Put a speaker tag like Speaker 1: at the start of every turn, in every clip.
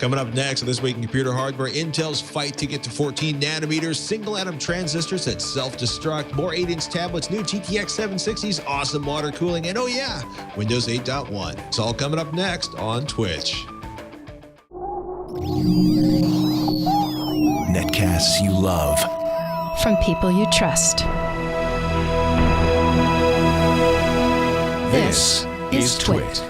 Speaker 1: Coming up next, This Week in Computer Hardware, Intel's fight to get to 14 nanometers, single-atom transistors that self-destruct, more 8-inch tablets, new GTX 760s, awesome water cooling, and oh yeah, Windows 8.1. It's all coming up next on Twitch.
Speaker 2: Netcasts you love.
Speaker 3: From people you trust.
Speaker 2: This is Twit.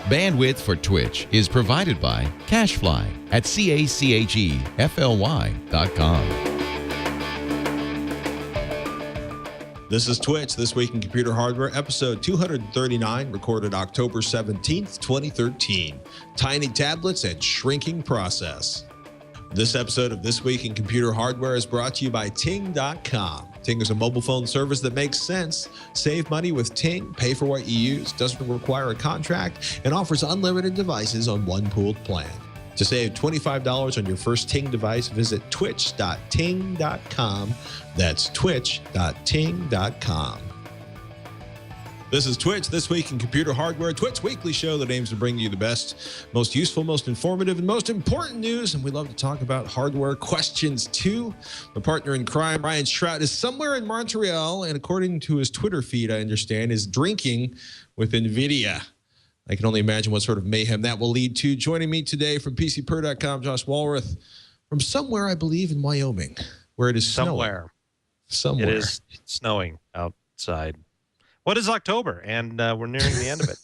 Speaker 4: Bandwidth for Twitch is provided by CacheFly at CACHEFLY.com.
Speaker 1: This is Twitch, This Week in Computer Hardware, episode 239, recorded October 17th, 2013. Tiny tablets and shrinking process. This episode of This Week in Computer Hardware is brought to you by Ting.com. Ting is a mobile phone service that makes sense. Save money with Ting, pay for what you use, doesn't require a contract, and offers unlimited devices on one pooled plan. To save $25 on your first Ting device, visit twitch.ting.com. That's twitch.ting.com. This is Twitch, This Week in Computer Hardware, Twitch's weekly show that aims to bring you the best, most useful, most informative, and most important news. And we love to talk about hardware questions too. My partner in crime, Ryan Shrout, is somewhere in Montreal, and according to his Twitter feed, I understand, is drinking with NVIDIA. I can only imagine what sort of mayhem that will lead to. Joining me today from PCPer.com, Josh Walrath, from somewhere, I believe, in Wyoming, where it is snowing. Somewhere.
Speaker 5: It is snowing outside. What is October? And we're nearing the end of
Speaker 1: it.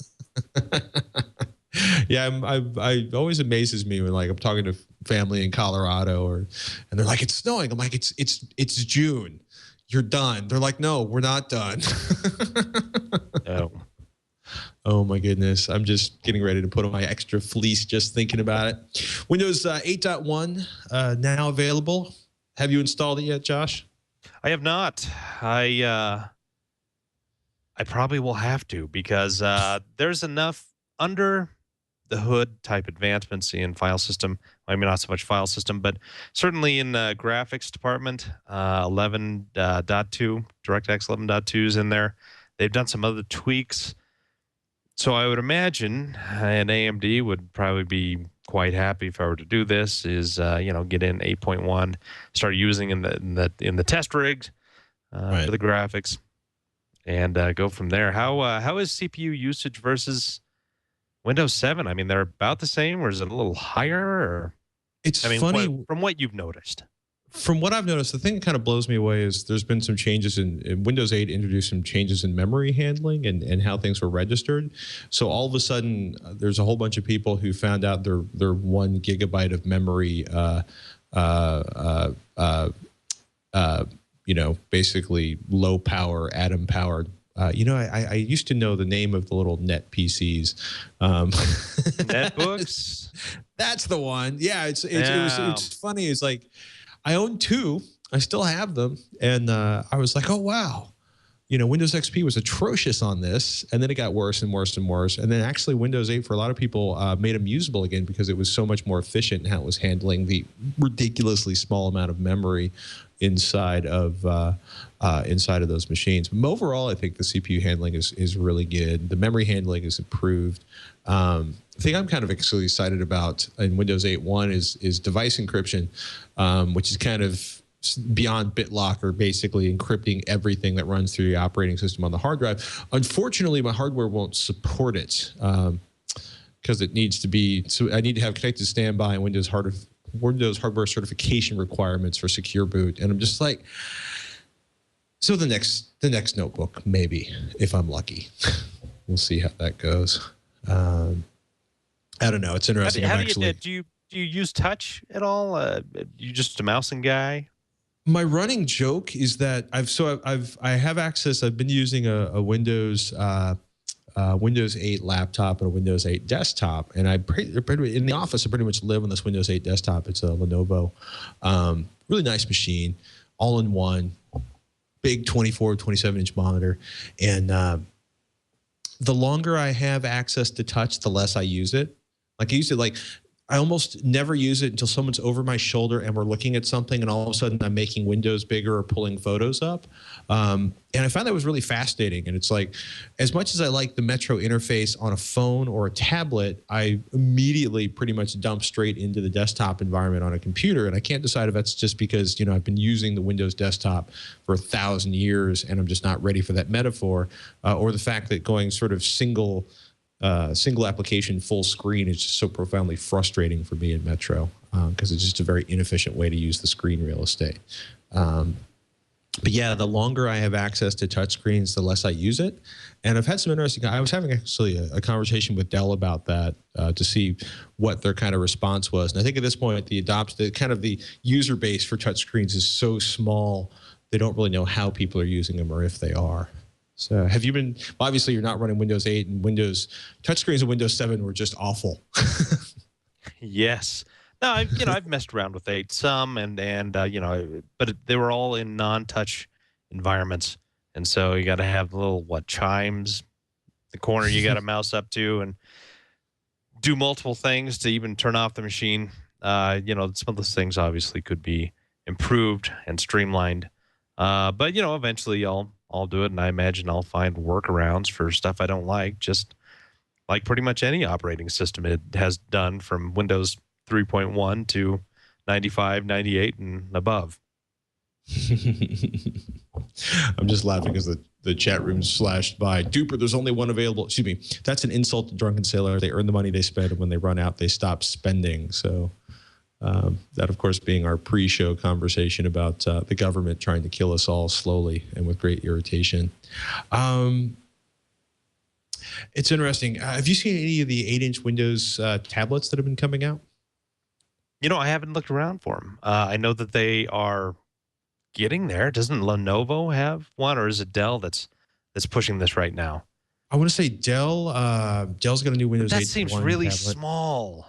Speaker 1: Yeah, I always amazes me when I'm talking to family in Colorado, and they're like, it's snowing. I'm like, it's June. You're done. They're like, no, we're not done.
Speaker 5: Oh.
Speaker 1: Oh my goodness. I'm just getting ready to put on my extra fleece just thinking about it. Windows 8.1 now available. Have you installed it yet, Josh?
Speaker 5: I have not. I probably will have to, because there's enough under the hood type advancements in file system. I mean, not so much file system, but certainly in the graphics department. 11.2, DirectX 11.2 is in there. They've done some other tweaks. So I would imagine an AMD would probably be quite happy if I were to do this, is get in 8.1, start using in the test rigs for the graphics, and go from there. How is CPU usage versus Windows 7? I mean, they're about the same, or is it a little higher? Or
Speaker 1: funny
Speaker 5: from what you've noticed.
Speaker 1: From what I've noticed, the thing that kind of blows me away is there's been some changes in Windows 8 introduced some changes in memory handling and how things were registered. So all of a sudden, there's a whole bunch of people who found out their 1 gigabyte of memory, basically low power, atom powered. I used to know the name of the little net PCs.
Speaker 5: Netbooks?
Speaker 1: That's the one. Yeah, it's funny. It's like, I own 2. I still have them. And I was like, oh, wow. Windows XP was atrocious on this. And then it got worse and worse and worse. And then actually Windows 8 for a lot of people made them usable again, because it was so much more efficient in how it was handling the ridiculously small amount of memory inside of those machines. But overall, I think the CPU handling is really good. The memory handling is improved. The thing I'm kind of actually excited about in Windows 8.1 is device encryption, which is kind of beyond BitLocker, basically encrypting everything that runs through the operating system on the hard drive. Unfortunately, my hardware won't support it because it needs to be. So I need to have connected standby and Windows hardware certification requirements for secure boot, and I'm just like, so the next notebook, maybe, if I'm lucky. We'll see how that goes. I don't know. It's interesting.
Speaker 5: Do you use touch at all? You just a mousing guy?
Speaker 1: My running joke is that I have access. I've been using a Windows Windows 8 laptop and a Windows 8 desktop, and in the office I pretty much live on this Windows 8 desktop. It's a Lenovo, really nice machine, all in one, big 24, 27-inch monitor, and the longer I have access to touch, the less I use it. Like I used to I almost never use it until someone's over my shoulder and we're looking at something, and all of a sudden I'm making windows bigger or pulling photos up. And I found that was really fascinating. And it's like, as much as I like the Metro interface on a phone or a tablet, I immediately pretty much dump straight into the desktop environment on a computer. And I can't decide if that's just because, you know, I've been using the Windows desktop for 1,000 years and I'm just not ready for that metaphor, or the fact that going sort of single application full screen is just so profoundly frustrating for me in Metro, because it's just a very inefficient way to use the screen real estate. But yeah, the longer I have access to touchscreens, the less I use it. And I've had some interesting, I was having actually a conversation with Dell about that, to see what their kind of response was. And I think at this point, the user base for touchscreens is so small, they don't really know how people are using them or if they are. So have you been, obviously you're not running Windows 8, and touchscreens in Windows 7 were just awful.
Speaker 5: Yes. No, I've messed around with 8 some, and but they were all in non-touch environments, and so you got to have the little chimes, the corner you got to mouse up to, and do multiple things to even turn off the machine. Some of those things obviously could be improved and streamlined, but eventually I'll do it, and I imagine I'll find workarounds for stuff I don't like, just like pretty much any operating system it has done from Windows 3.1 to 95, 98, and above.
Speaker 1: I'm just laughing because the chat room slashed by. Duper, there's only one available. Excuse me. That's an insult to drunken sailor. They earn the money they spend, and when they run out, they stop spending. So that, of course, being our pre-show conversation about the government trying to kill us all slowly and with great irritation. It's interesting. Have you seen any of the 8-inch Windows tablets that have been coming out?
Speaker 5: I haven't looked around for them. I know that they are getting there. Doesn't Lenovo have one, or is it Dell that's pushing this right now?
Speaker 1: I want to say Dell. Dell's got a new Windows 8.
Speaker 5: That seems really small.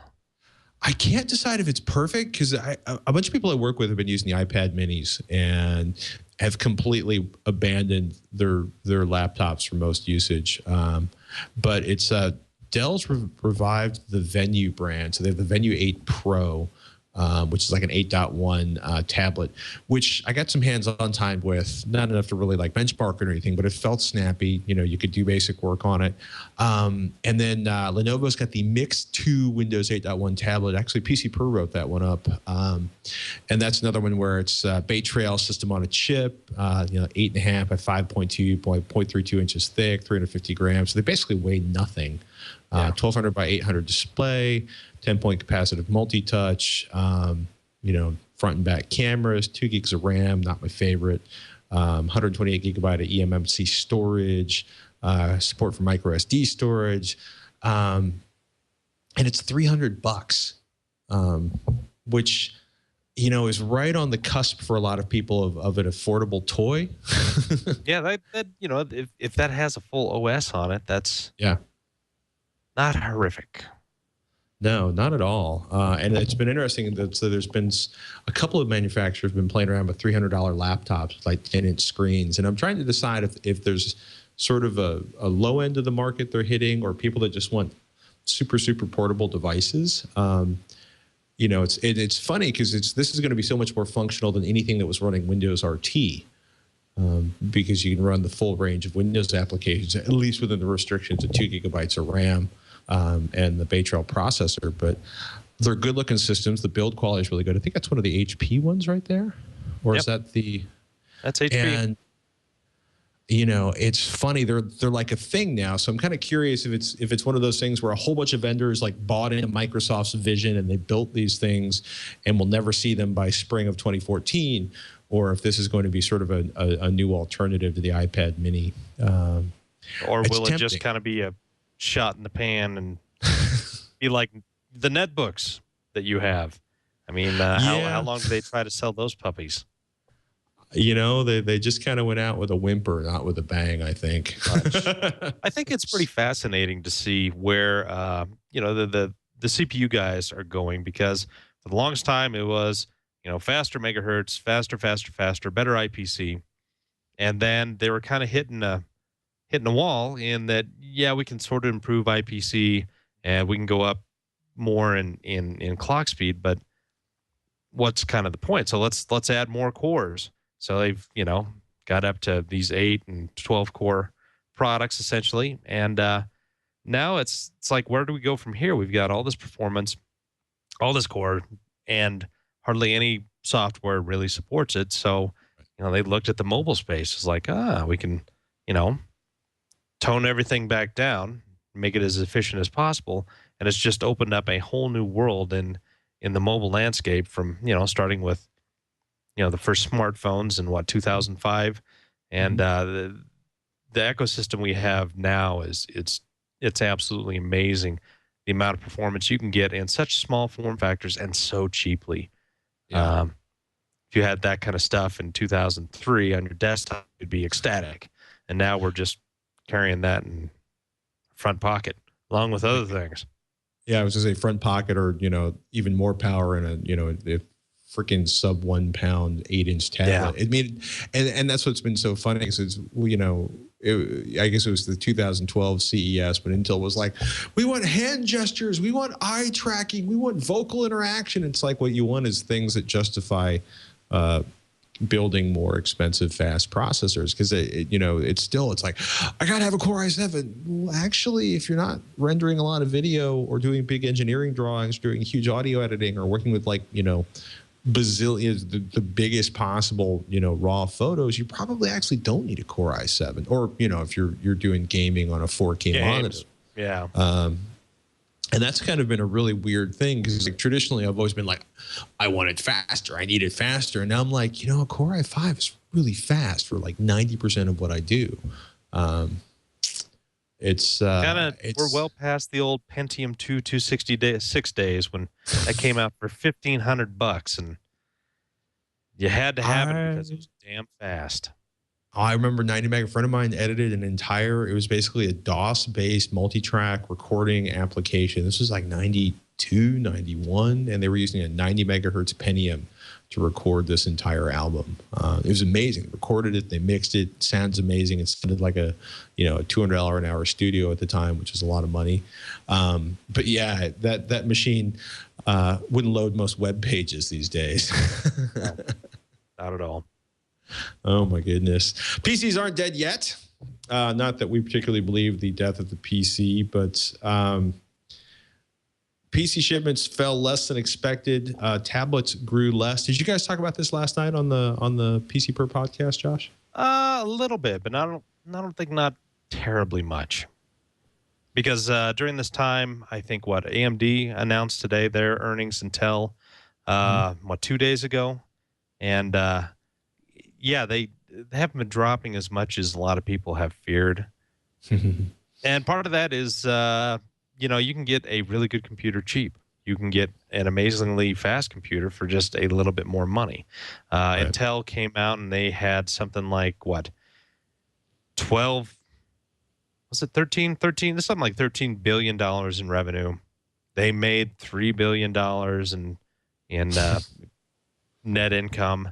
Speaker 1: I can't decide if it's perfect, because a bunch of people I work with have been using the iPad minis and have completely abandoned their laptops for most usage. But it's Dell's revived the Venue brand. So they have the Venue 8 Pro, which is like an 8.1 tablet, which I got some hands-on time with, not enough to really like benchmark it or anything, but it felt snappy. You could do basic work on it. And then Lenovo's got the Mix 2 Windows 8.1 tablet. Actually, PC Per wrote that one up. And that's another one where it's Bay Trail system on a chip, 8.5 by 5.2, 0.32 inches thick, 350 grams. So they basically weigh nothing. 1200 by 800 display, 10-point capacitive multi-touch, front and back cameras, 2 gigs of RAM, not my favorite, 128 gigabyte of eMMC storage, support for micro SD storage, and it's $300, which is right on the cusp for a lot of people of an affordable toy.
Speaker 5: Yeah, that if that has a full OS on it, that's not horrifich.
Speaker 1: No, not at all. And it's been interesting that there's been a couple of manufacturers been playing around with $300 laptops with like 10-inch screens. And I'm trying to decide if there's sort of a low end of the market they're hitting, or people that just want super, super portable devices. It's funny because this is going to be so much more functional than anything that was running Windows RT. Because you can run the full range of Windows applications, at least within the restrictions of 2 gigabytes of RAM and the Bay Trail processor. But they're good-looking systems. The build quality is really good. I think that's one of the HP ones right there. Or is that the...
Speaker 5: That's HP.
Speaker 1: And, it's funny. They're like a thing now. So I'm kind of curious if it's one of those things where a whole bunch of vendors like bought into Microsoft's vision and they built these things and we'll never see them by spring of 2014, or if this is going to be sort of a new alternative to the iPad mini.
Speaker 5: Or will it just kind of be a shot in the pan and be like the netbooks that you have? I mean, how long do they try to sell those puppies?
Speaker 1: They just kind of went out with a whimper, not with a bang, I think.
Speaker 5: I think it's pretty fascinating to see where, the CPU guys are going, because for the longest time it was, faster megahertz, faster, better IPC. And then they were kind of hitting a wall in that, we can sort of improve IPC and we can go up more in clock speed, but what's kind of the point? So let's add more cores. So they've got up to these 8 and 12 core products essentially, and now it's like, where do we go from here? We've got all this performance, all this core, and hardly any software really supports it. So they looked at the mobile space. It's like, we can tone everything back down, make it as efficient as possible, and it's just opened up a whole new world in the mobile landscape from starting with the first smartphones in 2005, and the ecosystem we have now it's absolutely amazing, the amount of performance you can get in such small form factors and so cheaply.
Speaker 1: Yeah.
Speaker 5: If you had that kind of stuff in 2003 on your desktop, you'd be ecstatic, and now we're just carrying that in front pocket along with other things.
Speaker 1: Yeah, I was gonna say front pocket, or even more power in a freaking sub 1 pound 8-inch tablet.
Speaker 5: Yeah.
Speaker 1: I mean, and that's what's been so funny, because it's I guess it was the 2012 CES, but Intel was like, we want hand gestures, we want eye tracking, we want vocal interaction. It's like, what you want is things that justify building more expensive fast processors, because it's like, I gotta have a Core i7. Well, actually, if you're not rendering a lot of video or doing big engineering drawings, doing huge audio editing, or working with bazillions, the biggest possible raw photos, you probably actually don't need a Core i7. Or if you're doing gaming on a 4K monitor.
Speaker 5: Yeah.
Speaker 1: And that's kind of been a really weird thing, because traditionally I've always been like, I want it faster, I need it faster. And now I'm like, a Core i5 is really fast for like 90% of what I do.
Speaker 5: We're well past the old Pentium 2 266 days when that came out for $1,500, and you had to have it because it was damn fast.
Speaker 1: I remember 90 meg. A friend of mine edited it was basically a DOS-based multi-track recording application. This was like 92, 91, and they were using a 90 megahertz Pentium to record this entire album. It was amazing. They recorded it, they mixed it, sounds amazing. It sounded like a $200 an hour studio at the time, which is a lot of money. But yeah, that machine wouldn't load most web pages these days.
Speaker 5: No, not at all.
Speaker 1: Oh my goodness. PCs aren't dead yet. Not that we particularly believe the death of the PC, but PC shipments fell less than expected. Tablets grew less. Did you guys talk about this last night on the PC Per podcast, Josh?
Speaker 5: A little bit, but I don't think not terribly much. Because during this time, I think AMD announced today their earnings, Intel 2 days ago, and yeah, they haven't been dropping as much as a lot of people have feared. And part of that is, you can get a really good computer cheap. You can get an amazingly fast computer for just a little bit more money. Right. Intel came out and they had something like 12, was it 13? Something like $13 billion in revenue. They made $3 billion in net income.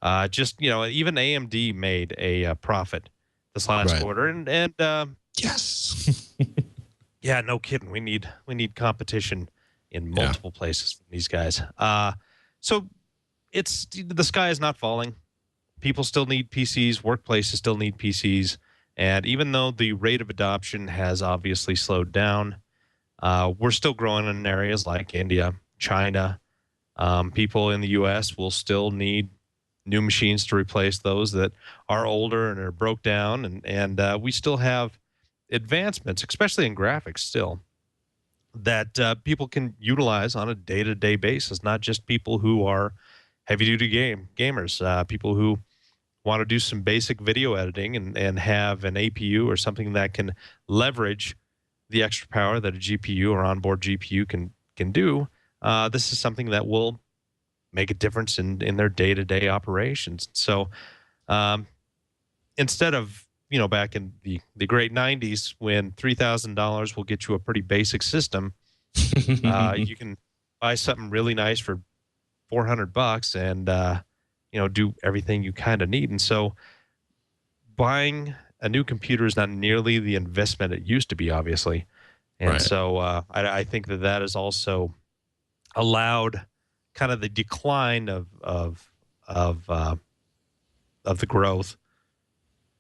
Speaker 5: Even AMD made a profit this last quarter, and
Speaker 1: yes,
Speaker 5: yeah, no kidding. We need competition in multiple places from these guys. So the sky is not falling. People still need PCs. Workplaces still need PCs, and even though the rate of adoption has obviously slowed down, we're still growing in areas like India, China. People in the U.S. will still need new machines to replace those that are older and are broke down, and we still have advancements, especially in graphics still, that people can utilize on a day-to-day basis, not just people who are heavy-duty gamers, people who want to do some basic video editing and have an APU or something that can leverage the extra power that a GPU or onboard GPU can do. This is something that will make a difference in their day-to-day operations. So instead of, back in the great 90s when $3,000 will get you a pretty basic system, you can buy something really nice for $400 and, do everything you kind of need. And so buying a new computer is not nearly the investment it used to be, obviously. And so I think that has also allowed kind of the decline of the growth,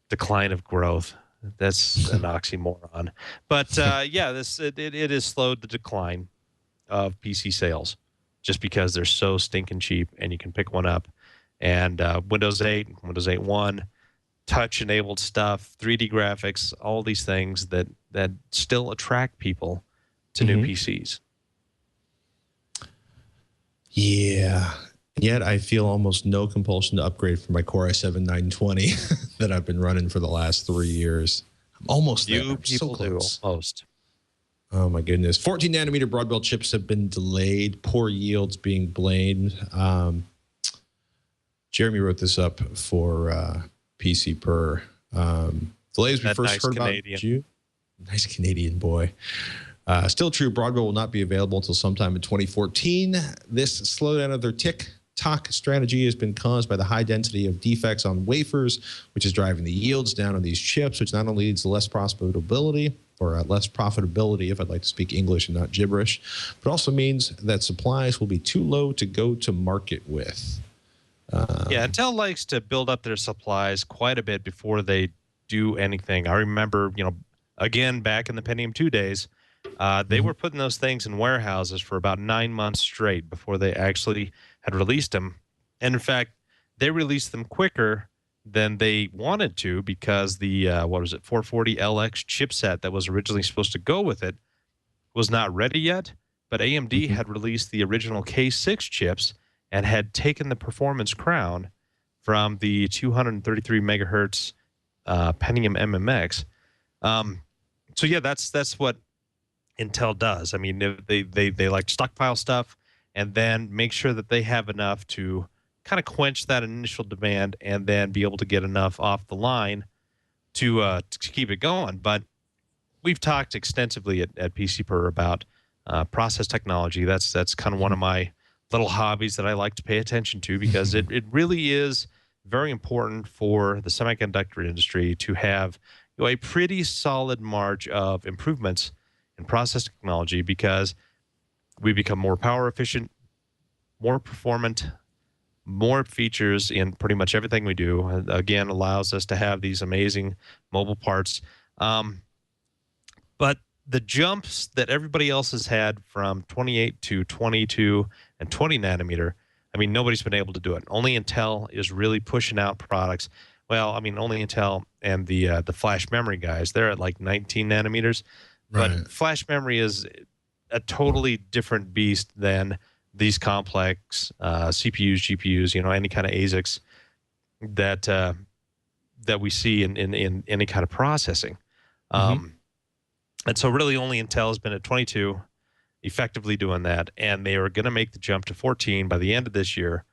Speaker 5: decline of growth. That's an oxymoron. But yeah, it has slowed the decline of PC sales just because they're so stinking cheap and you can pick one up. And Windows 8, Windows 8.1, touch-enabled stuff, 3D graphics, all these things that still attract people to new PCs.
Speaker 1: Yeah. Yet I feel almost no compulsion to upgrade from my Core i7-920 that I've been running for the last 3 years. I'm almost there.
Speaker 5: Few people do, almost.
Speaker 1: Oh my goodness. 14 nanometer broadband chips have been delayed. Poor yields being blamed. Jeremy wrote this up for PC Per. Delays we first heard about June. Nice Canadian boy. Still true, broadband will not be available until sometime in 2014. This slowdown of their tick-tock strategy has been caused by the high density of defects on wafers, which is driving the yields down on these chips, which not only leads to less profitability, if I'd like to speak English and not gibberish, but also means that supplies will be too low to go to market with.
Speaker 5: Yeah, Intel likes to build up their supplies quite a bit before they do anything. I remember, again, back in the Pentium 2 days, they were putting those things in warehouses for about 9 months straight before they actually had released them. And in fact, they released them quicker than they wanted to because the 440LX chipset that was originally supposed to go with it was not ready yet. But AMD had released the original K6 chips and had taken the performance crown from the 233 megahertz Pentium MMX. So yeah, that's what Intel does. I mean, they like to stockpile stuff and then make sure that they have enough to kind of quench that initial demand and then be able to get enough off the line to keep it going. But we've talked extensively at PC Per about process technology. That's kind of one of my little hobbies that I like to pay attention to because it really is very important for the semiconductor industry to have a pretty solid march of improvements in process technology because we become more power efficient, more performant, more features in pretty much everything we do. Again, allows us to have these amazing mobile parts. But the jumps that everybody else has had from 28 to 22 and 20 nanometer, I mean, nobody's been able to do it. Only Intel is really pushing out products. Well, I mean, only Intel and the flash memory guys, they're at like 19 nanometers. But flash memory is a totally different beast than these complex CPUs, GPUs, any kind of ASICs that we see in any kind of processing. And so really only Intel has been at 22, effectively doing that. And they are going to make the jump to 14 by the end of this year.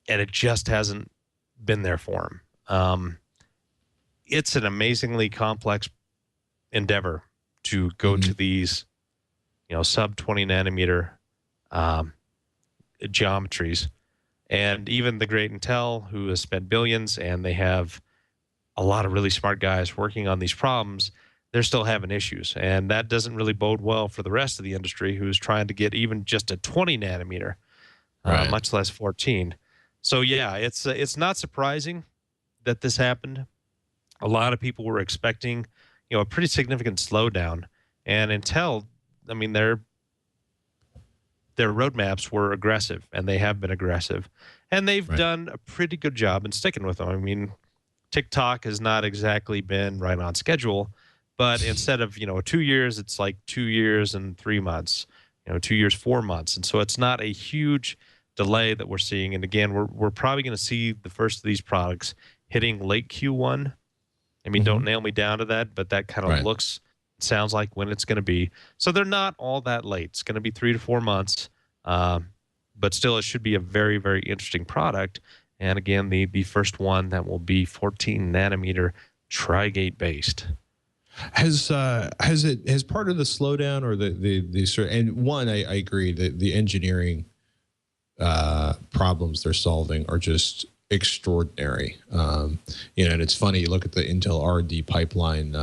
Speaker 5: And it just hasn't been there for them. It's an amazingly complex endeavor to go to these, sub 20 nanometer geometries. And even the great Intel, who has spent billions and they have a lot of really smart guys working on these problems, they're still having issues. And that doesn't really bode well for the rest of the industry who's trying to get even just a 20 nanometer, much less 14. So yeah, it's not surprising that this happened. A lot of people were expecting, a pretty significant slowdown. And Intel, I mean, their roadmaps were aggressive, and they have been aggressive. And they've done a pretty good job in sticking with them. I mean, TikTok has not exactly been right on schedule, but instead of, 2 years, it's like 2 years and 3 months, 2 years, 4 months. And so it's not a huge delay that we're seeing. And again, we're probably going to see the first of these products hitting late Q1. I mean, don't nail me down to that, but that kind of sounds like when it's going to be. So they're not all that late. It's going to be 3 to 4 months, but still it should be a very, very interesting product. And again, the first one that will be 14 nanometer Tri-Gate based.
Speaker 1: Has part of the slowdown or the sort, and one, I agree that the engineering problems they're solving are just extraordinary. And it's funny, you look at the Intel R&D pipeline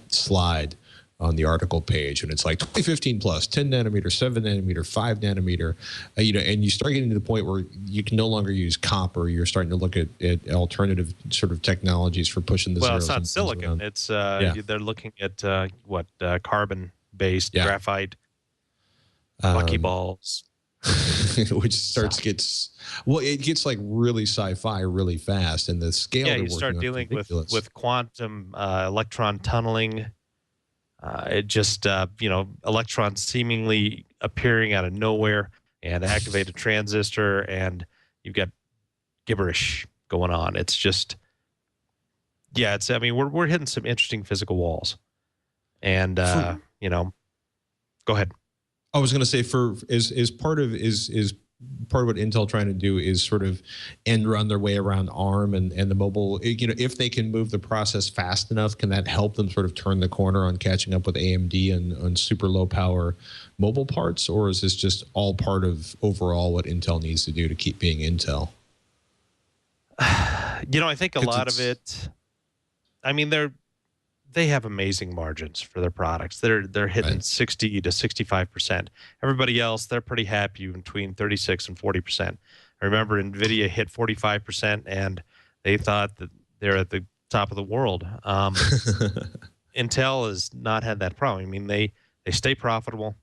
Speaker 1: slide on the article page, and it's like 2015 plus 10 nanometer, 7 nanometer, 5 nanometer, and you start getting to the point where you can no longer use copper. You're starting to look at alternative sort of technologies for pushing the
Speaker 5: Well,
Speaker 1: zeros.
Speaker 5: it's not
Speaker 1: and
Speaker 5: silicon.
Speaker 1: around.
Speaker 5: It's
Speaker 1: Yeah.
Speaker 5: they're looking at carbon-based
Speaker 1: Yeah.
Speaker 5: graphite
Speaker 1: Um,
Speaker 5: buckyballs.
Speaker 1: which it gets like really sci-fi really fast, and the scale
Speaker 5: Yeah,
Speaker 1: they're
Speaker 5: you
Speaker 1: working
Speaker 5: start
Speaker 1: on
Speaker 5: dealing
Speaker 1: is ridiculous.
Speaker 5: with quantum electron tunneling. It just electrons seemingly appearing out of nowhere and activate a transistor, and you've got gibberish going on. It's just, yeah, I mean, we're hitting some interesting physical walls, and go ahead.
Speaker 1: I was going to say is part of what Intel trying to do is sort of end run their way around ARM and the mobile. If they can move the process fast enough, can that help them sort of turn the corner on catching up with AMD and on super low power mobile parts, or is this just all part of overall what Intel needs to do to keep being Intel?
Speaker 5: I think a lot of it. I mean, they have amazing margins for their products. They're hitting 60 to 65%. Everybody else, they're pretty happy between 36 and 40%. I remember NVIDIA hit 45%, and they thought that they're at the top of the world. Intel has not had that problem. I mean, they stay profitable.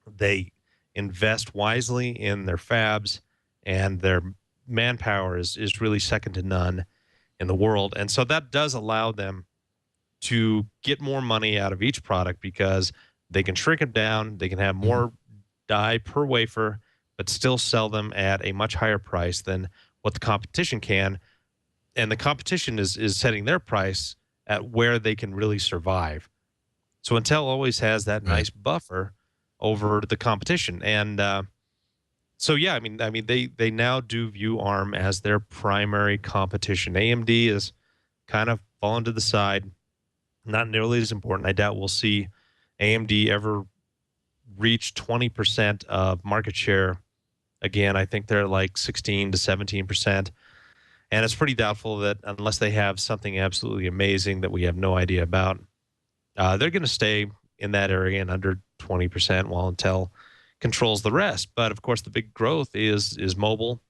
Speaker 5: They invest wisely in their fabs, and their manpower is really second to none in the world. And so that does allow them to get more money out of each product because they can shrink them down, they can have more die per wafer, but still sell them at a much higher price than what the competition can. And the competition is setting their price at where they can really survive. So Intel always has that nice buffer over the competition. And so, yeah, I mean, they now do view ARM as their primary competition. AMD is kind of fallen to the side. Not nearly as important. I doubt we'll see AMD ever reach 20% of market share again. I think they're like 16 to 17%. And it's pretty doubtful that unless they have something absolutely amazing that we have no idea about, they're going to stay in that area and under 20% while Intel controls the rest. But of course, the big growth is mobile,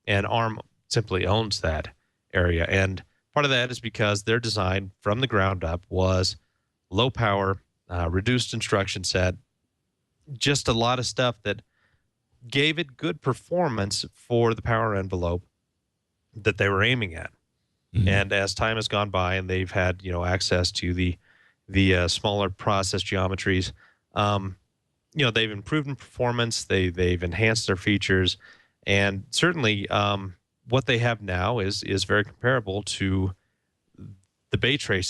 Speaker 5: and ARM simply owns that area. And part of that is because their design from the ground up was low power, reduced instruction set, just a lot of stuff that gave it good performance for the power envelope that they were aiming at. And as time has gone by and they've had access to the smaller process geometries, they've improved in performance, they've enhanced their features, and certainly what they have now is very comparable to the Bay Trail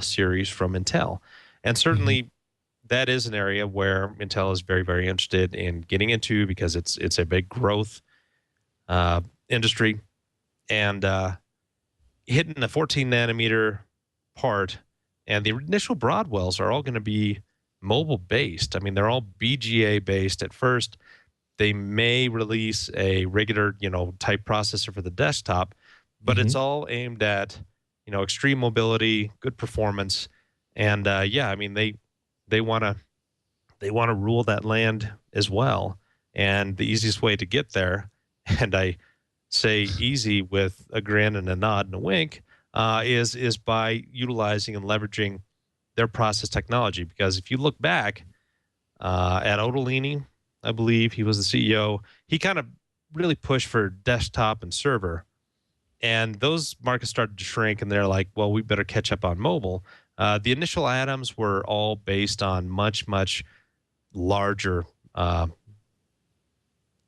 Speaker 5: series from Intel. And certainly that is an area where Intel is very, very interested in getting into because it's a big growth industry. And hitting a 14 nanometer part, and the initial Broadwells are all going to be mobile based. I mean, they're all BGA based at first. They may release a regular, type processor for the desktop, but it's all aimed at, extreme mobility, good performance, and I mean they want to rule that land as well. And the easiest way to get there, and I say easy with a grin and a nod and a wink, is by utilizing and leveraging their process technology. Because if you look back at Ottolini, I believe he was the CEO, he kind of really pushed for desktop and server. And those markets started to shrink, and they're like, well, we better catch up on mobile. The initial atoms were all based on much, much larger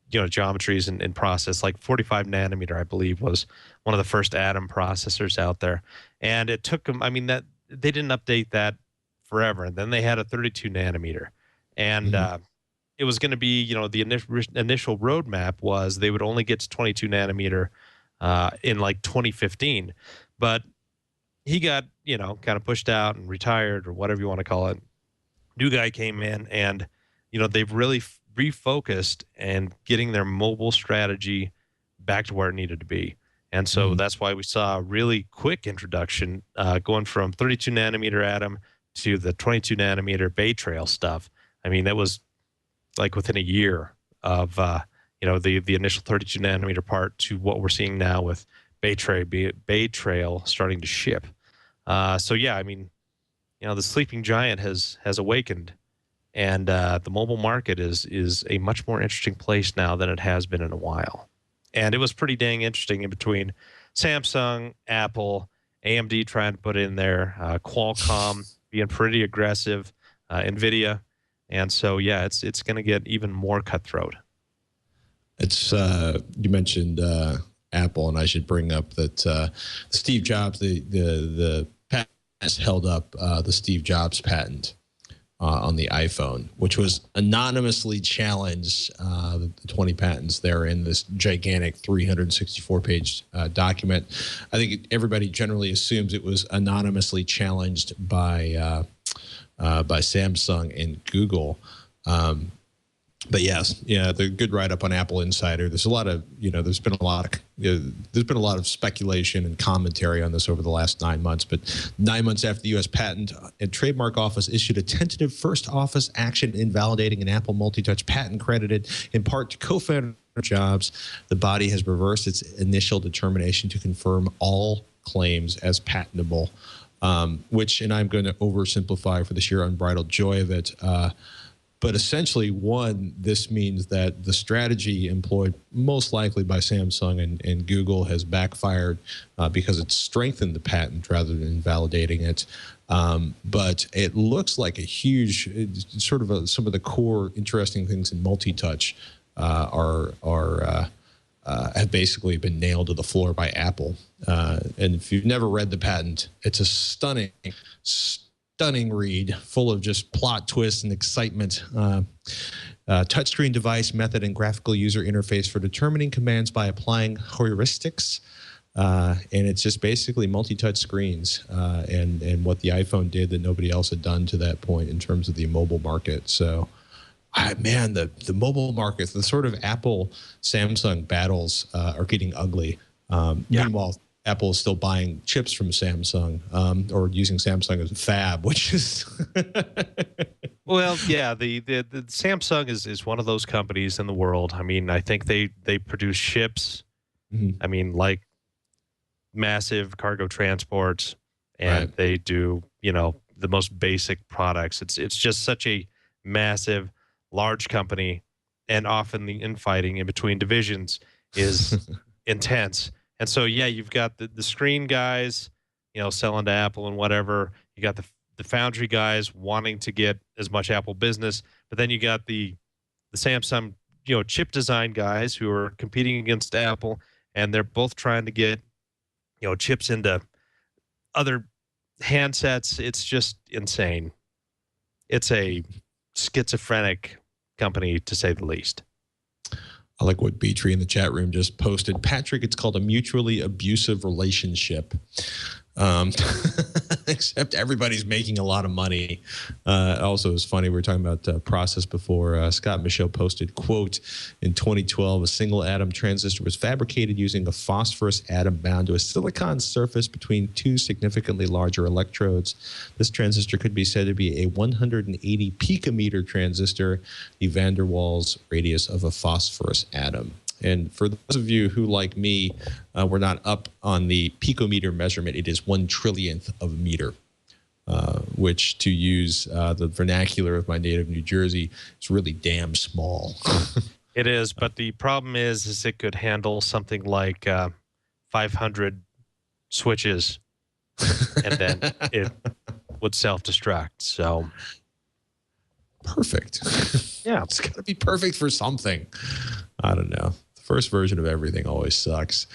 Speaker 5: geometries and process. Like 45 nanometer, I believe, was one of the first Atom processors out there. And it took them, I mean, that they didn't update that forever. And then they had a 32 nanometer. And it was going to be, the initial roadmap was they would only get to 22 nanometer in like 2015. But he got, kind of pushed out and retired, or whatever you want to call it. New guy came in, and, they've really refocused and getting their mobile strategy back to where it needed to be. And so that's why we saw a really quick introduction going from 32 nanometer Atom to the 22 nanometer Bay Trail stuff. I mean, that was like within a year of the initial 32 nanometer part to what we're seeing now with Bay Trail starting to ship. So yeah, I mean, the sleeping giant has awakened, and the mobile market is a much more interesting place now than it has been in a while. And it was pretty dang interesting in between Samsung, Apple, AMD trying to put in there, Qualcomm being pretty aggressive, NVIDIA. And so, yeah, it's going to get even more cutthroat.
Speaker 1: It's you mentioned Apple, and I should bring up that Steve Jobs, the patent has held up the Steve Jobs patent on the iPhone, which was anonymously challenged. The 20 patents there in this gigantic 364-page document. I think everybody generally assumes it was anonymously challenged by Samsung and Google. But yes, yeah, the good write-up on Apple Insider. There's a lot of, there's been a lot of speculation and commentary on this over the last 9 months. But 9 months after the U.S. Patent and Trademark Office issued a tentative first office action invalidating an Apple multi-touch patent credited in part to co-founder Jobs, the body has reversed its initial determination to confirm all claims as patentable. Which, and I'm going to oversimplify for the sheer unbridled joy of it. But essentially, one, this means that the strategy employed most likely by Samsung and Google has backfired because it's strengthened the patent rather than invalidating it. But it looks like a huge, some of the core interesting things in multi-touch have basically been nailed to the floor by Apple. And if you've never read the patent, it's a stunning read full of just plot twists and excitement. Touchscreen device method and graphical user interface for determining commands by applying heuristics. And it's just basically multi-touch screens and what the iPhone did that nobody else had done to that point in terms of the mobile market. So, man, the mobile market, the sort of Apple-Samsung battles are getting ugly. Meanwhile, Apple is still buying chips from Samsung or using Samsung as a fab, which is
Speaker 5: well, yeah. The Samsung is one of those companies in the world. I mean, I think they produce chips. I mean, like massive cargo transports, and they do the most basic products. It's just such a massive, large company, and often the infighting in between divisions is intense. And so, yeah, you've got the screen guys, selling to Apple and whatever. You got the foundry guys wanting to get as much Apple business, but then you got the Samsung, chip design guys who are competing against Apple, and they're both trying to get, chips into other handsets. It's just insane. It's a schizophrenic company, to say the least.
Speaker 1: I like what B-Tree in the chat room just posted. Patrick, it's called a mutually abusive relationship. Except everybody's making a lot of money. Also, it's funny, we were talking about process before. Scott Michaud posted, quote, in 2012, a single atom transistor was fabricated using a phosphorus atom bound to a silicon surface between two significantly larger electrodes. This transistor could be said to be a 180 picometer transistor, the van der Waals radius of a phosphorus atom. And for those of you who, like me, were not up on the picometer measurement, it is 1/1,000,000th of a meter, which, to use the vernacular of my native New Jersey, is really damn small.
Speaker 5: It is, but the problem is it could handle something like 500 switches, and then it would self-destruct. So,
Speaker 1: perfect.
Speaker 5: Yeah,
Speaker 1: it's got to be perfect for something. I don't know. First version of everything always sucks.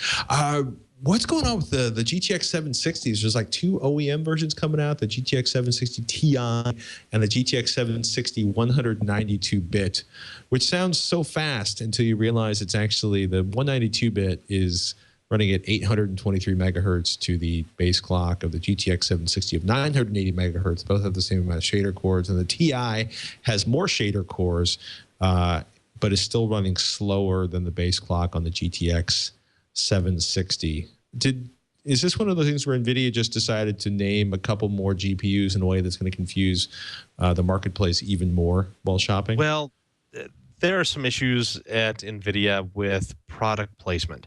Speaker 1: What's going on with the GTX 760s? There's like two OEM versions coming out, the GTX 760 Ti and the GTX 760 192-bit, which sounds so fast until you realize it's actually the 192-bit is running at 823 megahertz to the base clock of the GTX 760 of 980 megahertz. Both have the same amount of shader cores, and the Ti has more shader cores, but is still running slower than the base clock on the GTX 760. is this one of those things where NVIDIA just decided to name a couple more GPUs in a way that's going to confuse the marketplace even more while shopping?
Speaker 5: Well, there are some issues at NVIDIA with product placement.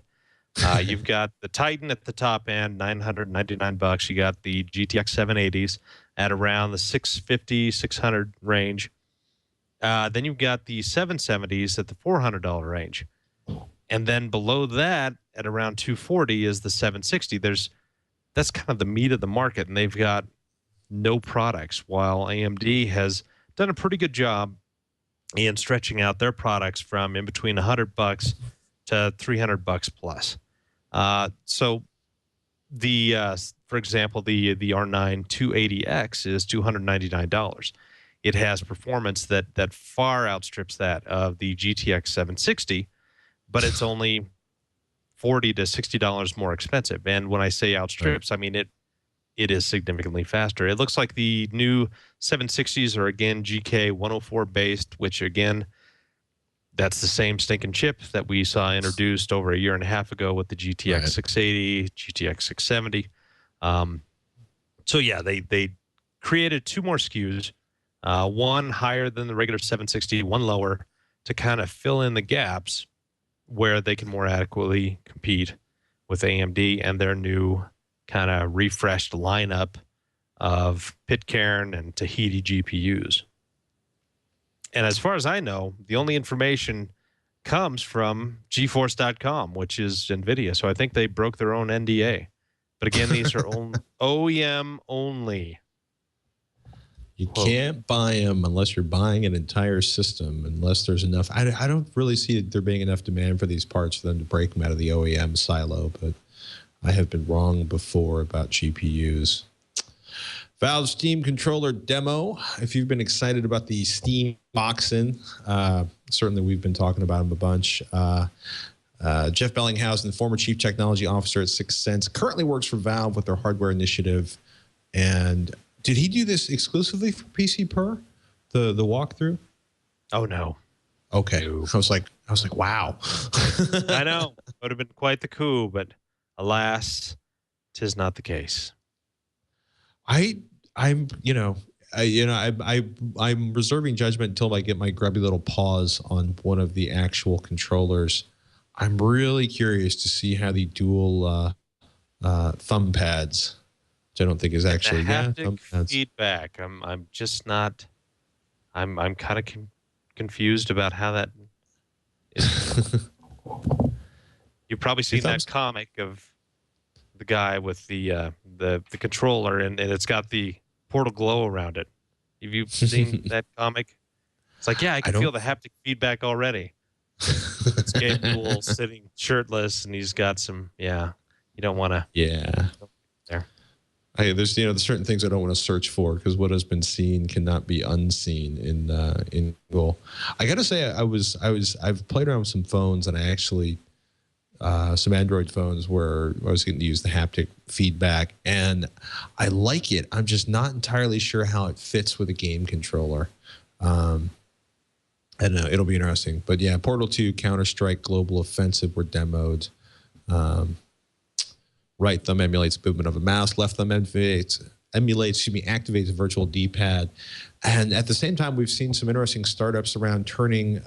Speaker 5: You've got the Titan at the top end, $999. You got the GTX 780s at around the 650, 600 range. Then you've got the 770s at the $400 range. And then below that, at around 240, is the 760. That's kind of the meat of the market, and they've got no products, while AMD has done a pretty good job in stretching out their products from in between $100 to $300 plus. So for example, the R9 280X is $299. It has performance that far outstrips that of the GTX 760, but it's only $40 to $60 more expensive. And when I say outstrips, I mean it is significantly faster. It looks like the new 760s are again GK 104 based, which again, that's the same stinking chip that we saw introduced over a year and a half ago with the GTX 680, GTX 670. So yeah, they created two more SKUs, one higher than the regular 760, one lower, to kind of fill in the gaps where they can more adequately compete with AMD and their new kind of refreshed lineup of Pitcairn and Tahiti GPUs. And as far as I know, the only information comes from GeForce.com, which is NVIDIA. So I think they broke their own NDA. But again, these are OEM only.
Speaker 1: You can't buy them unless you're buying an entire system, unless there's enough. I don't really see there being enough demand for these parts for them to break them out of the OEM silo, but I have been wrong before about GPUs. Valve Steam controller demo. If you've been excited about the Steam Boxin, certainly we've been talking about them a bunch. Jeff Bellinghausen, the former chief technology officer at 6 Sense, currently works for Valve with their hardware initiative. And did he do this exclusively for PC Per, the walkthrough?
Speaker 5: Oh no.
Speaker 1: Okay. No. I was like, wow.
Speaker 5: I know. Would have been quite the coup, but alas, 'tis not the case.
Speaker 1: I'm reserving judgment until I get my grubby little paws on one of the actual controllers. I'm really curious to see how the dual thumb pads, which I don't think is actually
Speaker 5: haptic feedback. I'm just not. I'm kind of confused about how that is. You've probably seen that comic of the guy with the controller and it's got the portal glow around it. Have you seen that comic? It's like, yeah, I can feel the haptic feedback already. It's Gabriel sitting shirtless and he's got some, you don't want to.
Speaker 1: Yeah.
Speaker 5: There.
Speaker 1: There's certain things I don't want to search for because what has been seen cannot be unseen in Google. I got to say I've played around with some phones and I actually some Android phones where I was getting to use the haptic feedback, and I like it. I'm just not entirely sure how it fits with a game controller. I don't know. It'll be interesting. But yeah, Portal 2, Counter-Strike, Global Offensive were demoed. Right thumb emulates the movement of a mouse. Left thumb activates a virtual D-pad. And at the same time, we've seen some interesting startups around turning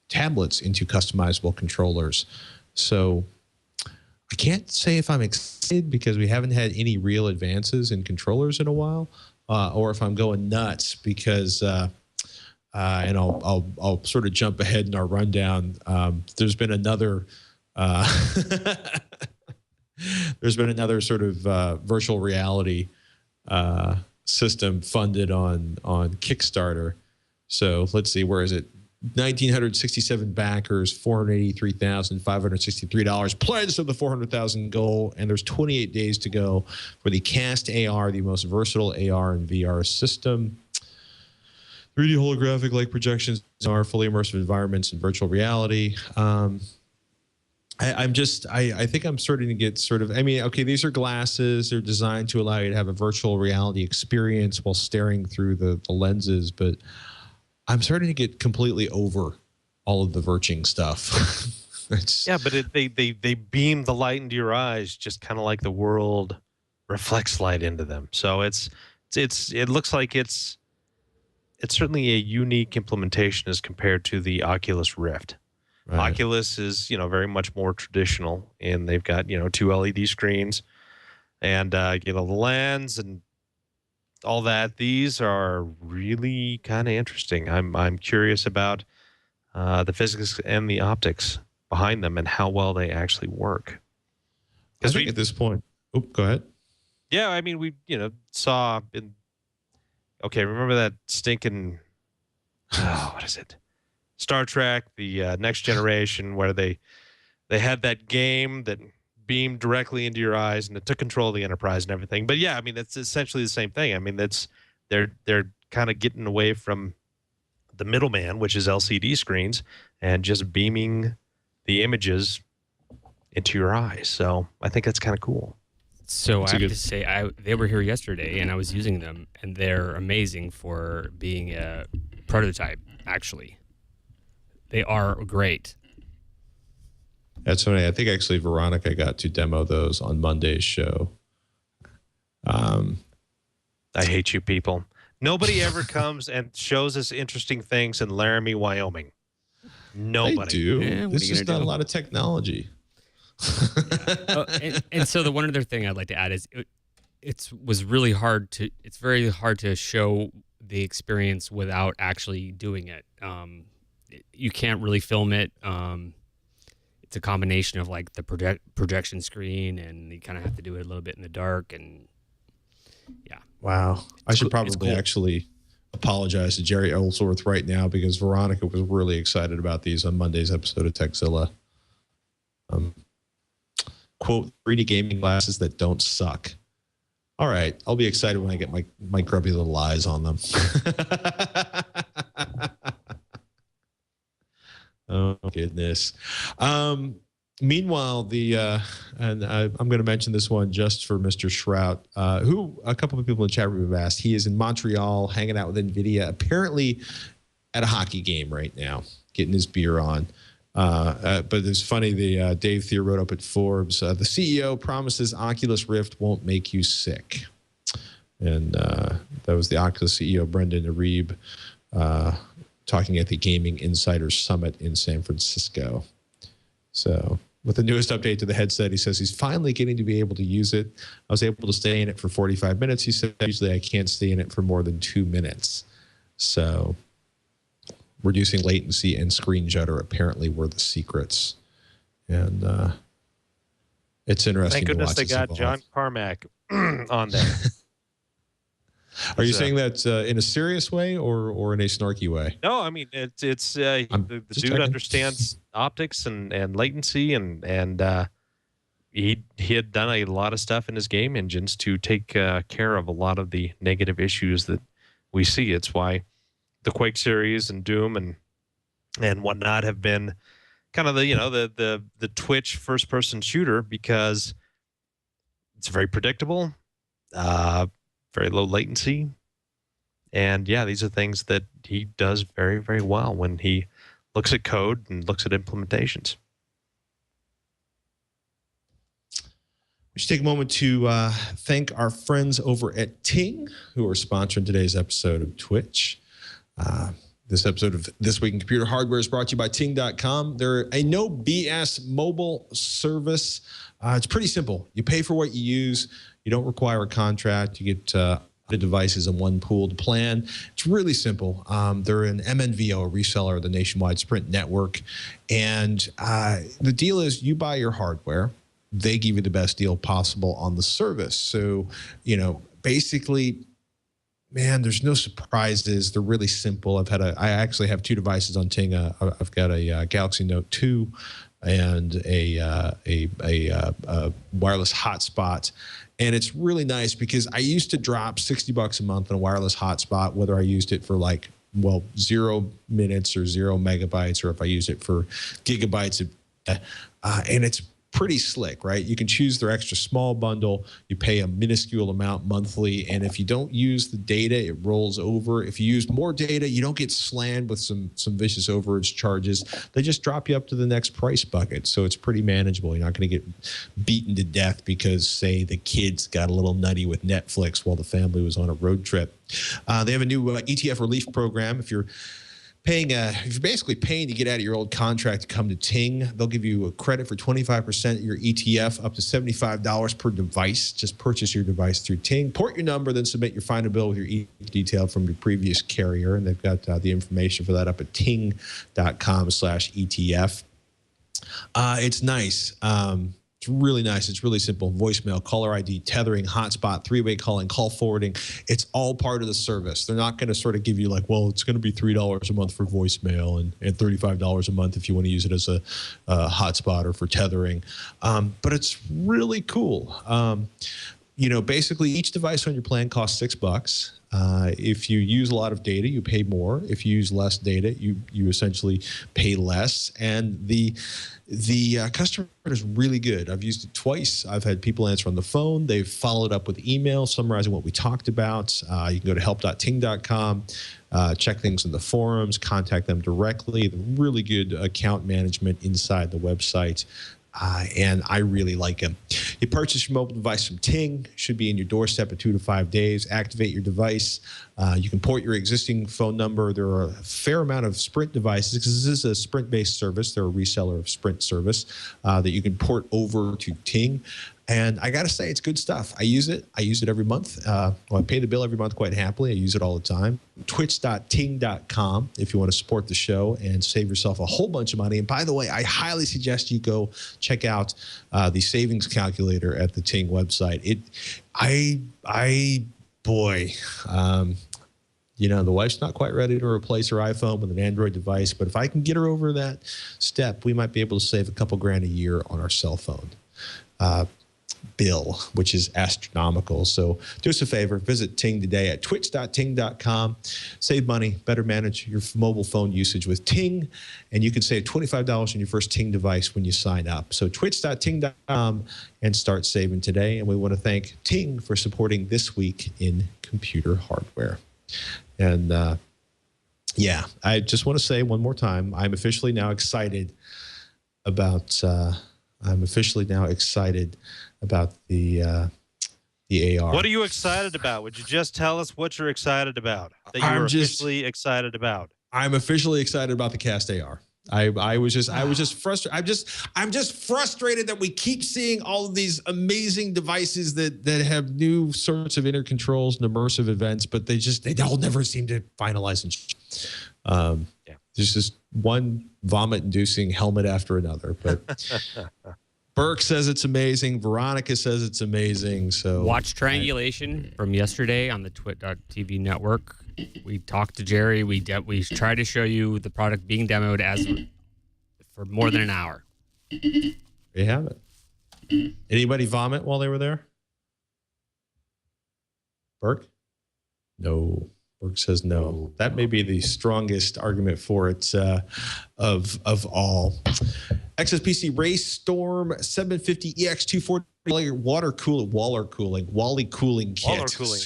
Speaker 1: tablets into customizable controllers. So I can't say if I'm excited because we haven't had any real advances in controllers in a while, or if I'm going nuts because, and I'll sort of jump ahead in our rundown. There's been another sort of virtual reality system funded on Kickstarter. So let's see, where is it? 1,967 backers, $483,563 pledged of the 400,000 goal, and there's 28 days to go for the Cast AR, the most versatile AR and VR system. 3D holographic like projections are fully immersive environments in virtual reality. I think I'm starting to get sort of, okay, these are glasses. They're designed to allow you to have a virtual reality experience while staring through the lenses, but I'm starting to get completely over all of the virching stuff.
Speaker 5: Yeah, but they beam the light into your eyes, just kind of like the world reflects light into them. So it looks like it's certainly a unique implementation as compared to the Oculus Rift.
Speaker 1: Right.
Speaker 5: Oculus is, very much more traditional, and they've got, 2 LED screens and, the lens and all that. These are really kind of interesting. I'm curious about the physics and the optics behind them and how well they actually work.
Speaker 1: I think at this point, go ahead.
Speaker 5: Yeah, I mean, we, saw remember that stinking, what is it? Star Trek, the Next Generation, where they had that game that beamed directly into your eyes and it took control of the Enterprise and everything. But yeah, I mean, it's essentially the same thing. I mean, they're kind of getting away from the middleman, which is LCD screens, and just beaming the images into your eyes. So I think that's kind of cool.
Speaker 6: So I have to say, they were here yesterday, and I was using them, and they're amazing for being a prototype, actually. They are great.
Speaker 1: That's funny. I think actually Veronica got to demo those on Monday's show.
Speaker 5: I hate you people. Nobody ever comes and shows us interesting things in Laramie, Wyoming. Nobody.
Speaker 1: They do. Yeah, this is not a lot of technology.
Speaker 6: And so the one other thing I'd like to add is it's very hard to show the experience without actually doing it. You can't really film it. It's a combination of like the projection screen, and you kind of have to do it a little bit in the dark. And yeah.
Speaker 1: Wow. I should probably actually apologize to Jerry Ellsworth right now, because Veronica was really excited about these on Monday's episode of Techzilla. Quote, 3D gaming glasses that don't suck. All right. I'll be excited when I get my grubby little eyes on them. Oh, goodness. Meanwhile, and I'm going to mention this one just for Mr. Shrout, who a couple of people in the chat room have asked. He is in Montreal hanging out with NVIDIA, apparently at a hockey game right now, getting his beer on. But it's funny, Dave Thier wrote up at Forbes, the CEO promises Oculus Rift won't make you sick. And that was the Oculus CEO, Brendan Arib, talking at the Gaming Insiders Summit in San Francisco. So with the newest update to the headset, he says he's finally getting to be able to use it. I was able to stay in it for 45 minutes. He said usually I can't stay in it for more than 2 minutes. So reducing latency and screen judder apparently were the secrets. And it's interesting.
Speaker 5: Thank goodness
Speaker 1: to watch
Speaker 5: they got John Carmack on there.
Speaker 1: Are you saying that in a serious way or in a snarky way?
Speaker 5: No, I mean the dude checking. Understands optics and latency, and he had done a lot of stuff in his game engines to take care of a lot of the negative issues that we see. It's why the Quake series and Doom and whatnot have been kind of the Twitch first person shooter, because it's very predictable. Very low latency. And yeah, these are things that he does very, very well when he looks at code and looks at implementations.
Speaker 1: We should take a moment to thank our friends over at Ting, who are sponsoring today's episode of Twitch. This episode of This Week in Computer Hardware is brought to you by Ting.com. They're a no BS mobile service. It's pretty simple. You pay for what you use. You don't require a contract. You get the devices in one pooled plan. It's really simple. They're an MNVO, a reseller of the nationwide Sprint network. And the deal is you buy your hardware. They give you the best deal possible on the service. So, basically, man, there's no surprises. They're really simple. I actually have 2 devices on Ting. I've got a Galaxy Note 2 and a wireless hotspot. And it's really nice because I used to drop $60 a month on a wireless hotspot, whether I used it for 0 minutes or 0 megabytes, or if I use it for gigabytes. And pretty slick, right? You can choose their extra small bundle. You pay a minuscule amount monthly, and if you don't use the data, it rolls over. If you use more data, you don't get slammed with some vicious overage charges. They just drop you up to the next price bucket, so it's pretty manageable. You're not going to get beaten to death because, say, the kids got a little nutty with Netflix while the family was on a road trip. They have a new ETF relief program. If you're basically paying to get out of your old contract to come to Ting, they'll give you a credit for 25% of your ETF, up to $75 per device. Just purchase your device through Ting, port your number, then submit your final bill with your ETF detail from your previous carrier. And they've got the information for that up at ting.com/ETF. It's nice. It's really nice. It's really simple. Voicemail, caller ID, tethering, hotspot, three-way calling, call forwarding. It's all part of the service. They're not going to sort of give you like, well, it's going to be $3 a month for voicemail and $35 a month if you want to use it as a hotspot or for tethering. But it's really cool. Basically each device on your plan costs $6. If you use a lot of data, you pay more. If you use less data, you essentially pay less. And the customer is really good. I've used it twice. I've had people answer on the phone. They've followed up with email summarizing what we talked about. You can go to help.ting.com, check things in the forums, contact them directly. Really good account management inside the website. And I really like them. You purchase your mobile device from Ting, should be in your doorstep in 2 to 5 days. Activate your device. You can port your existing phone number. There are a fair amount of Sprint devices because this is a Sprint-based service. They're a reseller of Sprint service that you can port over to Ting. And I got to say, it's good stuff. I use it. I use it every month. I pay the bill every month quite happily. I use it all the time. Twitch.ting.com if you want to support the show and save yourself a whole bunch of money. And by the way, I highly suggest you go check out the savings calculator at the Ting website. The wife's not quite ready to replace her iPhone with an Android device, but if I can get her over that step, we might be able to save a couple grand a year on our cell phone bill, which is astronomical. So do us a favor, visit Ting today at twitch.ting.com. Save money, better manage your mobile phone usage with Ting, and you can save $25 on your first Ting device when you sign up. So twitch.ting.com and start saving today. And we want to thank Ting for supporting This Week in Computer Hardware. And I just want to say one more time, I'm officially now excited about the AR.
Speaker 5: What are you excited about? Would you just tell us what you're excited about? That you're officially excited about.
Speaker 1: I'm officially excited about the Cast AR. I was just frustrated. I'm just frustrated that we keep seeing all of these amazing devices that have new sorts of inner controls and immersive events, but they all never seem to finalize. There's just one vomit-inducing helmet after another, but. Burke says it's amazing. Veronica says it's amazing. So
Speaker 6: watch Triangulation from yesterday on the twit.tv network. We talked to Jerry. We tried to show you the product being demoed for more than an hour.
Speaker 1: There you have it. Anybody vomit while they were there? Burke? No. Burke says no. That may be the strongest argument for it of all. XSPC Race Storm 750 EX240 Wally cooling kit.
Speaker 5: Waller cooling.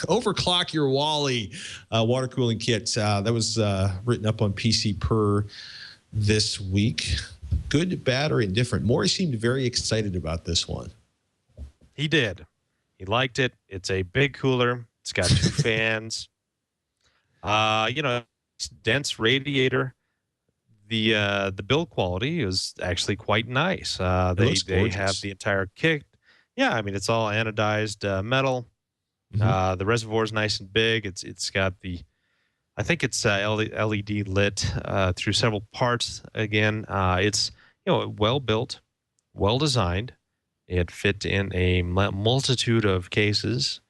Speaker 1: Overclock your Wally water cooling kit. That was written up on PC Per this week. Good, bad, or indifferent? Maury seemed very excited about this one.
Speaker 5: He did. He liked it. It's a big cooler. It's got 2 fans. Dense radiator. The build quality is actually quite nice. They have the entire kit. Yeah, I mean, it's all anodized metal. Mm-hmm. The reservoir is nice and big. It's got I think it's LED lit through several parts. Again, it's well built, well designed. It fit in a multitude of cases,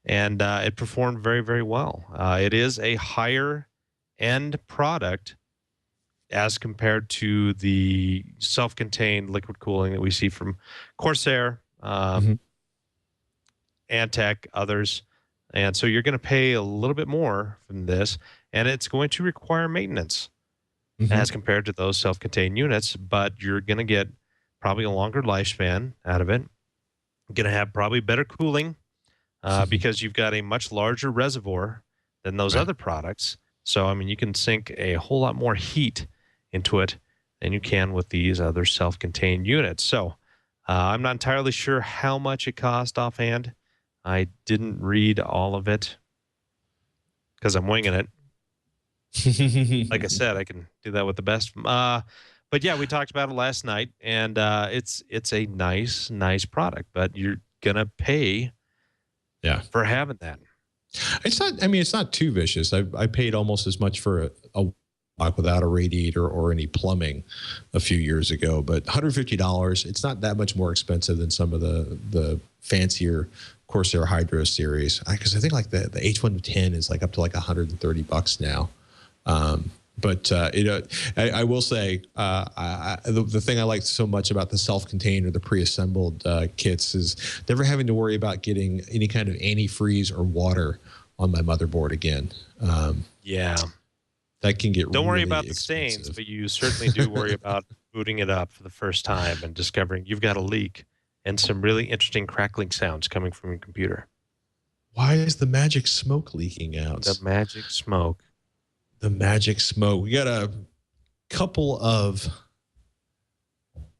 Speaker 5: and it performed very, very well. It is a higher end product as compared to the self-contained liquid cooling that we see from Corsair, Antec, others. And so you're going to pay a little bit more from this, and it's going to require maintenance as compared to those self-contained units, but you're going to get probably a longer lifespan out of it. Going to have probably better cooling because you've got a much larger reservoir than those other products. So, I mean, you can sink a whole lot more heat into it than you can with these other self-contained units. So, I'm not entirely sure how much it cost offhand. I didn't read all of it because I'm winging it. Like I said, I can do that with the best. But yeah, we talked about it last night, and it's a nice product, but you're gonna pay for having that.
Speaker 1: It's not. I mean, it's not too vicious. I paid almost as much for a block without a radiator or any plumbing a few years ago, but $150. It's not that much more expensive than some of the fancier Corsair Hydro series. Because I think like the H110 is like up to like $130 now. But I will say the thing I like so much about the self-contained or the pre-assembled kits is never having to worry about getting any kind of antifreeze or water on my motherboard again. That can get
Speaker 5: Don't worry
Speaker 1: really
Speaker 5: about the
Speaker 1: expensive.
Speaker 5: stains, but you certainly do worry about booting it up for the first time and discovering you've got a leak and some really interesting crackling sounds coming from your computer.
Speaker 1: Why is the magic smoke leaking out?
Speaker 5: The magic smoke.
Speaker 1: The magic smoke. We got a couple of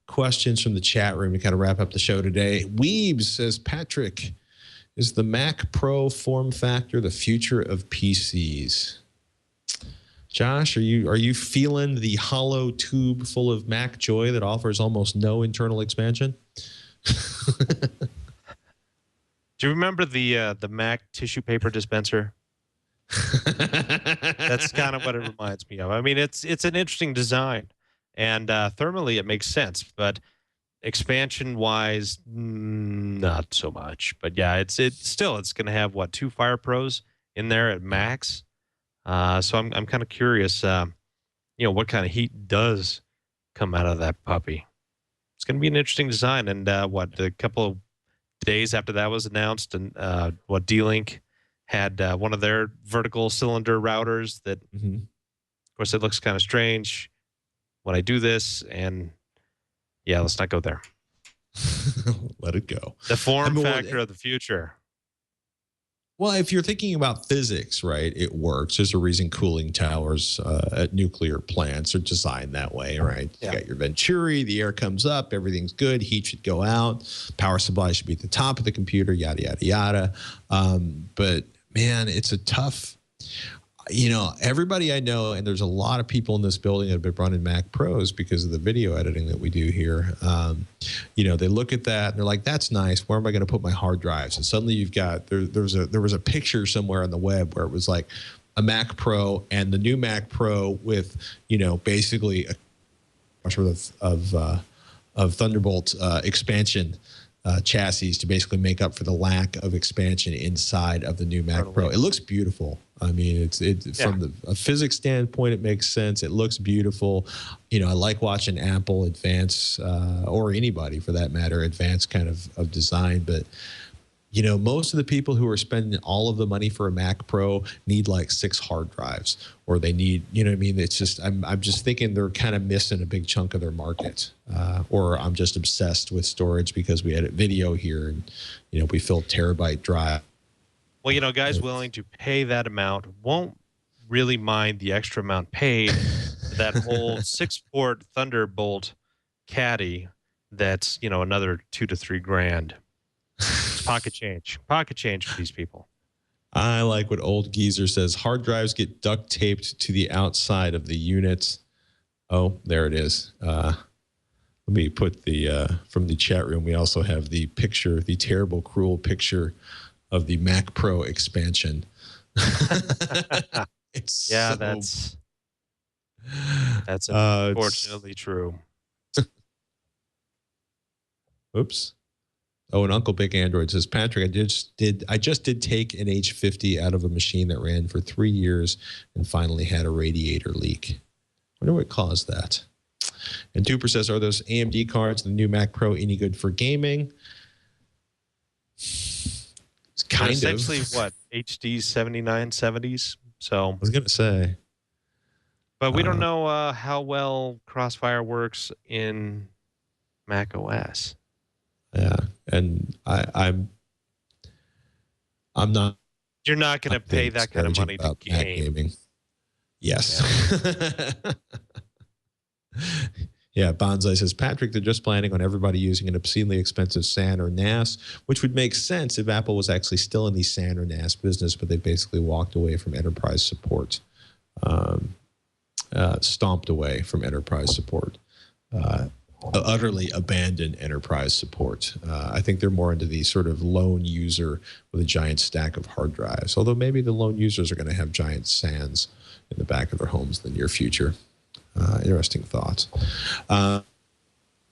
Speaker 1: questions from the chat room to kind of wrap up the show today. Weebs says, Patrick, is the Mac Pro form factor the future of PCs? Josh, are you feeling the hollow tube full of Mac joy that offers almost no internal expansion?
Speaker 5: Do you remember the Mac tissue paper dispenser? That's kind of what it reminds me of. I mean, it's an interesting design, and thermally it makes sense, but expansion-wise, not so much. But yeah, it's going to have what, 2 Fire Pros in there at max. So I'm kind of curious, what kind of heat does come out of that puppy. It's going to be an interesting design. And a couple of days after that was announced, and D-Link had one of their vertical cylinder routers that, of course, it looks kind of strange when I do this. And yeah, let's not go there.
Speaker 1: Let it go.
Speaker 5: The form factor of the future.
Speaker 1: Well, if you're thinking about physics, right, it works. There's a reason cooling towers at nuclear plants are designed that way, right? You got your venturi, the air comes up, everything's good, heat should go out, power supply should be at the top of the computer, yada, yada, yada. But, man, it's a tough, everybody I know, and there's a lot of people in this building that have been running Mac Pros because of the video editing that we do here. They look at that and they're like, that's nice. Where am I going to put my hard drives? And suddenly you've got, there was a picture somewhere on the web where it was like a Mac Pro and the new Mac Pro with, basically of Thunderbolt expansion chassis to basically make up for the lack of expansion inside of the new Mac Pro. It looks beautiful. I mean, from a physics standpoint, it makes sense. It looks beautiful. I like watching Apple advance, or anybody for that matter, advance kind of design. But, most of the people who are spending all of the money for a Mac Pro need like 6 hard drives, or they need, It's just, I'm just thinking they're kind of missing a big chunk of their market. Or I'm just obsessed with storage because we edit video here and, we fill terabyte drive.
Speaker 5: Well, guys willing to pay that amount won't really mind the extra amount paid for that whole 6-port Thunderbolt caddy that's, another $2 to $3 grand. It's pocket change for these people.
Speaker 1: I like what Old Geezer says. Hard drives get duct taped to the outside of the unit. Oh, there it is. Let me put from the chat room, we also have the picture, the terrible, cruel picture of the Mac Pro expansion.
Speaker 5: That's unfortunately true.
Speaker 1: Oops. Oh, and Uncle Big Android says, Patrick, I just did take an H50 out of a machine that ran for 3 years and finally had a radiator leak. I wonder what caused that. And Duper says, are those AMD cards, the new Mac Pro, any good for gaming? It's kind of.
Speaker 5: Essentially, what, HD 7970s? So
Speaker 1: I was going to say.
Speaker 5: But we don't know how well Crossfire works in Mac OS.
Speaker 1: Yeah, and I'm not.
Speaker 5: You're not going to pay that kind of money to
Speaker 1: about Mac
Speaker 5: game.
Speaker 1: gaming. Yes. Yeah, Bonsai says, Patrick, they're just planning on everybody using an obscenely expensive SAN or NAS, which would make sense if Apple was actually still in the SAN or NAS business, but they basically walked away from enterprise support, stomped away from enterprise support, utterly abandoned enterprise support. I think they're more into the sort of lone user with a giant stack of hard drives, although maybe the lone users are going to have giant SANs in the back of their homes in the near future. Interesting thoughts. No.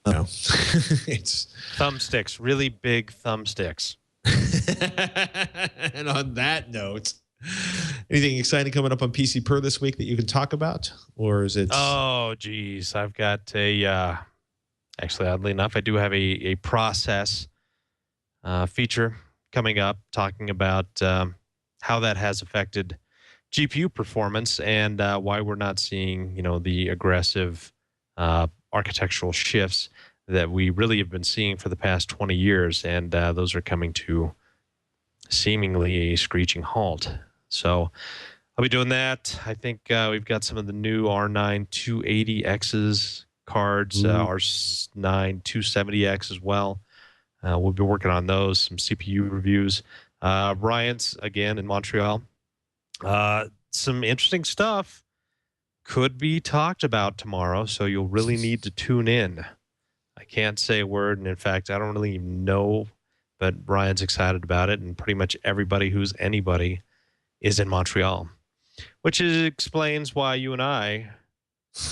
Speaker 1: It's
Speaker 5: thumbsticks, really big thumbsticks.
Speaker 1: And on that note, anything exciting coming up on PC Per this week that you can talk about, or is it?
Speaker 5: Oh, geez, I've got a. Actually, oddly enough, I do have a process feature coming up, talking about how that has affected GPU performance and why we're not seeing, the aggressive architectural shifts that we really have been seeing for the past 20 years. And those are coming to seemingly a screeching halt. So I'll be doing that. I think we've got some of the new R9 280Xs cards, R9 270X as well. We'll be working on those, some CPU reviews. Ryan's, again, in Montreal. Some interesting stuff could be talked about tomorrow, so you'll really need to tune in. I can't say a word, and in fact, I don't really even know, but Ryan's excited about it, and pretty much everybody who's anybody is in Montreal, which explains why you and I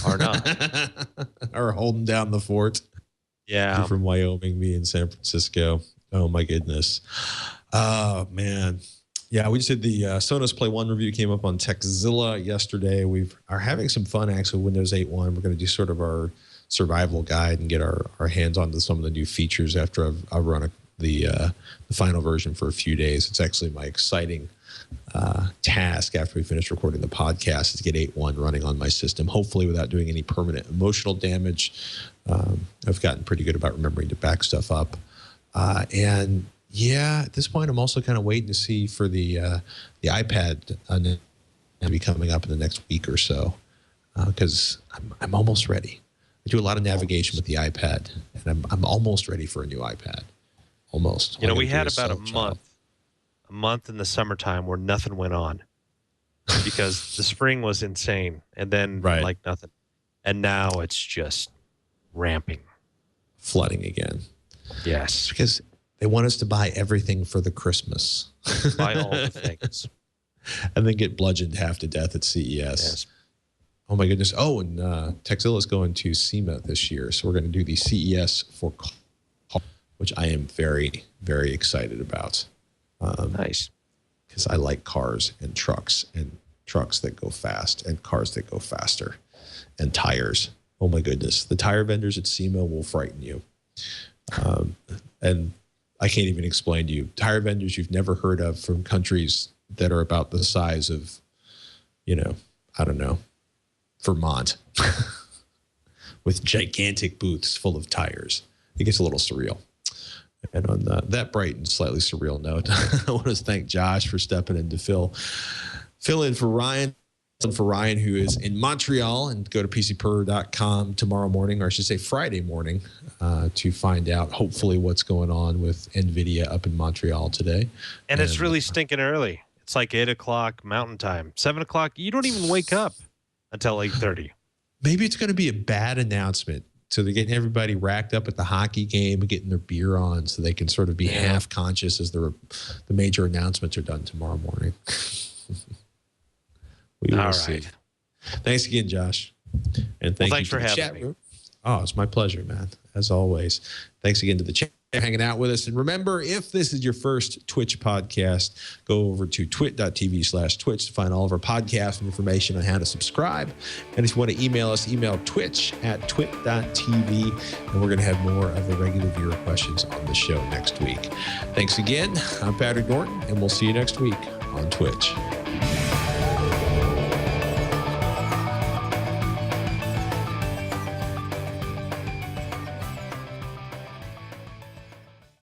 Speaker 5: are not.
Speaker 1: Are holding down the fort.
Speaker 5: Yeah.
Speaker 1: You're from Wyoming, me in San Francisco. Oh, my goodness. Oh, man. Yeah, we just did the Sonos Play 1 review, came up on TechZilla yesterday. We are having some fun, actually, with Windows 8.1. We're going to do sort of our survival guide and get our hands onto some of the new features after I've run the final version for a few days. It's actually my exciting task after we finish recording the podcast is to get 8.1 running on my system, hopefully without doing any permanent emotional damage. I've gotten pretty good about remembering to back stuff up. And yeah, at this point, I'm also kind of waiting to see for the iPad to be coming up in the next week or so, because I'm almost ready. I do a lot of navigation with the iPad, and I'm almost ready for a new iPad. Almost.
Speaker 5: We had about a month in the summertime where nothing went on because the spring was insane, and then like nothing, and now it's just ramping,
Speaker 1: flooding again.
Speaker 5: Yes,
Speaker 1: because they want us to buy everything for the Christmas.
Speaker 5: Buy all the things.
Speaker 1: And then get bludgeoned half to death at CES. Yes. Oh, my goodness. Oh, and TechZilla is going to SEMA this year. So we're going to do the CES for car, which I am very, very excited about.
Speaker 5: Nice.
Speaker 1: Because I like cars and trucks that go fast and cars that go faster and tires. Oh, my goodness. The tire vendors at SEMA will frighten you. And I can't even explain to you. Tire vendors you've never heard of from countries that are about the size of, I don't know, Vermont, with gigantic booths full of tires. It gets a little surreal. And on that bright and slightly surreal note, I want to thank Josh for stepping in to fill in for Ryan. For Ryan, who is in Montreal, and go to PCPer.com tomorrow morning, or I should say Friday morning, to find out hopefully what's going on with NVIDIA up in Montreal today.
Speaker 5: And it's really stinking early. It's like 8 o'clock Mountain Time, 7 o'clock. You don't even wake up until 8:30.
Speaker 1: Maybe it's going to be a bad announcement. So they're getting everybody racked up at the hockey game and getting their beer on so they can sort of be half conscious as the major announcements are done tomorrow morning. We will see. Thanks again, Josh. And thanks
Speaker 5: for having me.
Speaker 1: Oh, it's my pleasure, man. As always. Thanks again to the chat for hanging out with us. And remember, if this is your first Twitch podcast, go over to twit.tv/Twitch to find all of our podcasts and information on how to subscribe. And if you want to email us, email twitch@twit.tv. And we're going to have more of the regular viewer questions on the show next week. Thanks again. I'm Patrick Norton, and we'll see you next week on Twitch.